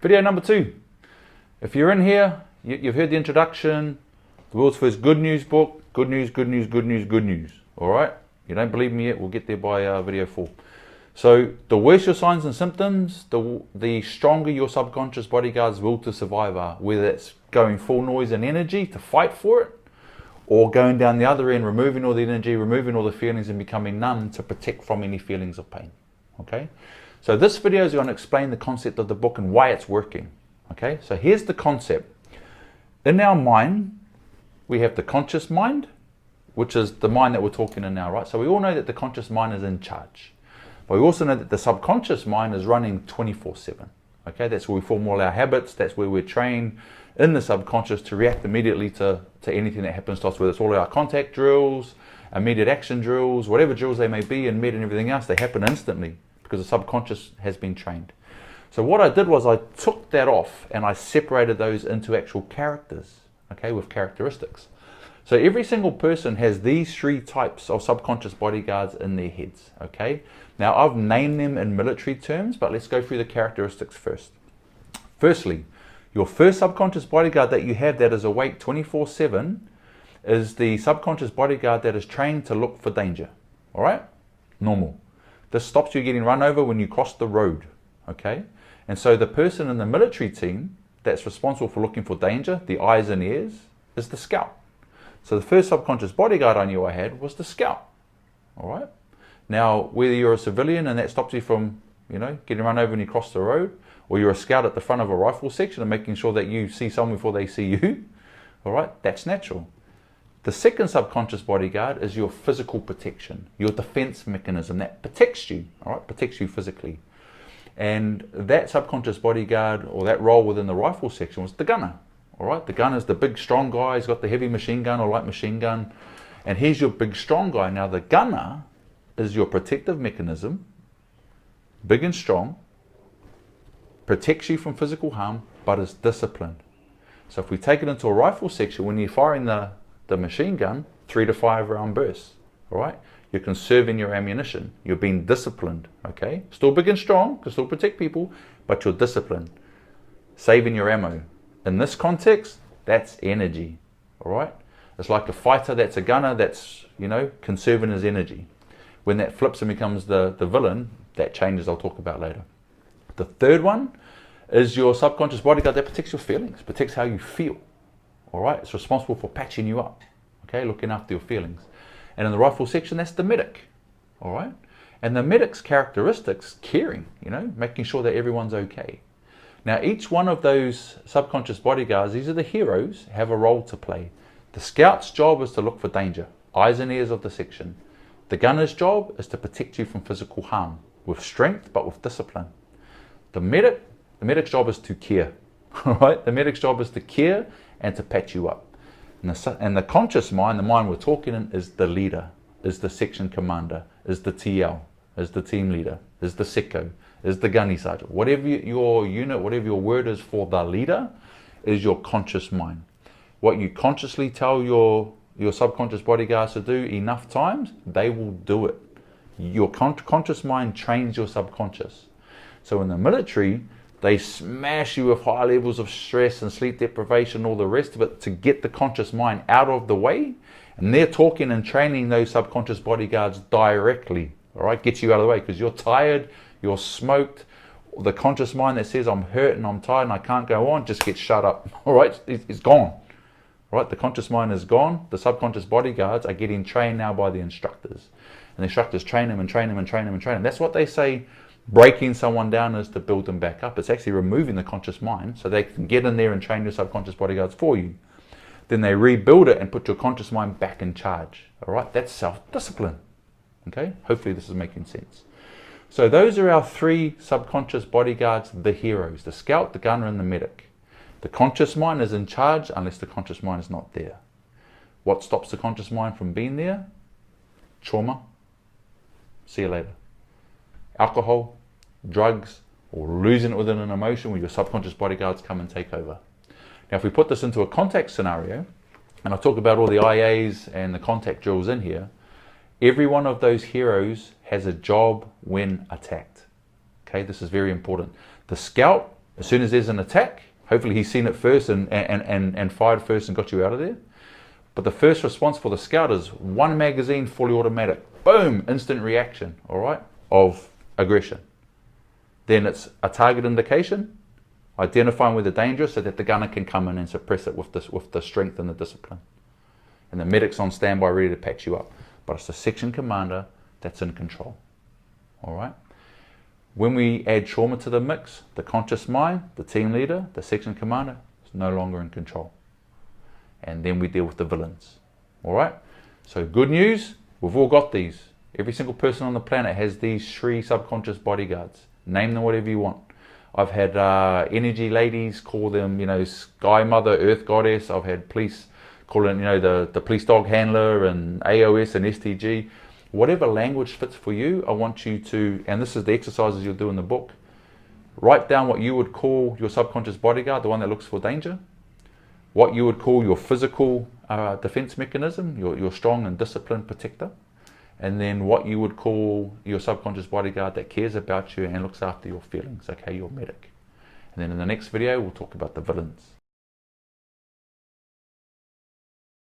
Video number 2. If you're in here, you've heard the introduction, the world's first good news book, good news, good news, good news, good news. All right? You don't believe me yet, we'll get there by video 4. So the worse your signs and symptoms, the stronger your subconscious bodyguard's will to survive are, whether it's going full noise and energy to fight for it, or going down the other end, removing all the energy, removing all the feelings and becoming numb to protect from any feelings of pain. Okay? So this video is going to explain the concept of the book and why it's working. Okay? So here's the concept. In our mind, we have the conscious mind, which is the mind that we're talking in now, right? So we all know that the conscious mind is in charge. But we also know that the subconscious mind is running 24/7. Okay? That's where we form all our habits. That's where we're trained in the subconscious to react immediately to anything that happens to us, whether it's all our contact drills, immediate action drills, whatever drills they may be, and med and everything else, they happen instantly because the subconscious has been trained. So what I did was I took that off and I separated those into actual characters, okay, with characteristics. So every single person has these 3 types of subconscious bodyguards in their heads, okay? Now I've named them in military terms, but let's go through the characteristics first. Firstly, your first subconscious bodyguard that you have that is awake 24/7 is the subconscious bodyguard that is trained to look for danger, all right? Normal. This stops you getting run over when you cross the road, okay? And so the person in the military team that's responsible for looking for danger, the eyes and ears, is the scout. So the first subconscious bodyguard I knew I had was the scout, all right? Now, whether you're a civilian and that stops you from, getting run over when you cross the road, or you're a scout at the front of a rifle section and making sure that you see someone before they see you, all right, that's natural. The second subconscious bodyguard is your physical protection, your defense mechanism that protects you, all right, protects you physically. And that subconscious bodyguard, or that role within the rifle section, was the gunner, all right? The gunner is the big, strong guy. He's got the heavy machine gun or light machine gun, and he's your big, strong guy. Now, the gunner is your protective mechanism, big and strong, protects you from physical harm, but is disciplined. So if we take it into a rifle section, when you're firing the machine gun, 3 to 5 round bursts, all right? You're conserving your ammunition. You're being disciplined, okay? Still big and strong, can still protect people, but you're disciplined. Saving your ammo. In this context, that's energy, all right? It's like a fighter that's a gunner that's, conserving his energy. When that flips and becomes the villain, that changes, I'll talk about later. The third one is your subconscious bodyguard that protects your feelings, protects how you feel. All right, it's responsible for patching you up, okay, looking after your feelings. And in the rifle section, that's the medic, all right? And the medic's characteristics, caring, making sure that everyone's okay. Now, each one of those subconscious bodyguards, these are the heroes, have a role to play. The scout's job is to look for danger, eyes and ears of the section. The gunner's job is to protect you from physical harm, with strength, but with discipline. The medic's job is to care, all right? The medic's job is to care and to patch you up. And the conscious mind, the mind we're talking in, is the leader, is the section commander, is the TL, is the team leader, is the secco, is the gunny sergeant. Whatever your unit, whatever your word is for the leader, is your conscious mind. What you consciously tell your subconscious bodyguards to do enough times, they will do it. Your conscious mind trains your subconscious. So in the military, they smash you with high levels of stress and sleep deprivation, all the rest of it, to get the conscious mind out of the way. And they're talking and training those subconscious bodyguards directly, all right? Get you out of the way because you're tired, you're smoked. The conscious mind that says, I'm hurt and I'm tired and I can't go on, just gets shut up, all right? It's gone, all right? The conscious mind is gone. The subconscious bodyguards are getting trained now by the instructors. And the instructors train them and train them and train them and train them. That's what they say. Breaking someone down is to build them back up. It's actually removing the conscious mind so they can get in there and train your subconscious bodyguards for you. Then they rebuild it and put your conscious mind back in charge. All right, that's self-discipline. Okay, hopefully this is making sense. So those are our 3 subconscious bodyguards, the heroes, the scout, the gunner, and the medic. The conscious mind is in charge unless the conscious mind is not there. What stops the conscious mind from being there? Trauma. See you later. Alcohol, drugs, or losing it within an emotion where your subconscious bodyguards come and take over. Now, if we put this into a contact scenario, and I talk about all the IAs and the contact drills in here, every one of those heroes has a job when attacked. Okay, this is very important. The scout As soon as there's an attack, hopefully he's seen it first and fired first and got you out of there. But the first response for the scout is one magazine, fully automatic. Boom, instant reaction, all right, of aggression. Then it's a target indication, identifying where the danger is so that the gunner can come in and suppress it with the strength and the discipline. And the medic's on standby ready to patch you up. But it's the section commander that's in control, all right? When we add trauma to the mix, the conscious mind, the team leader, the section commander is no longer in control. And then we deal with the villains, all right? So good news, we've all got these. Every single person on the planet has these 3 subconscious bodyguards. Name them whatever you want. I've had energy ladies call them, you know, Sky Mother, Earth Goddess. I've had police call it, you know, the police dog handler and AOS and STG. Whatever language fits for you, I want you to, and this is the exercises you'll do in the book, write down what you would call your subconscious bodyguard, the one that looks for danger, what you would call your physical defense mechanism, your strong and disciplined protector, and then what you would call your subconscious bodyguard that cares about you and looks after your feelings, okay, your medic. And then in the next video, we'll talk about the villains.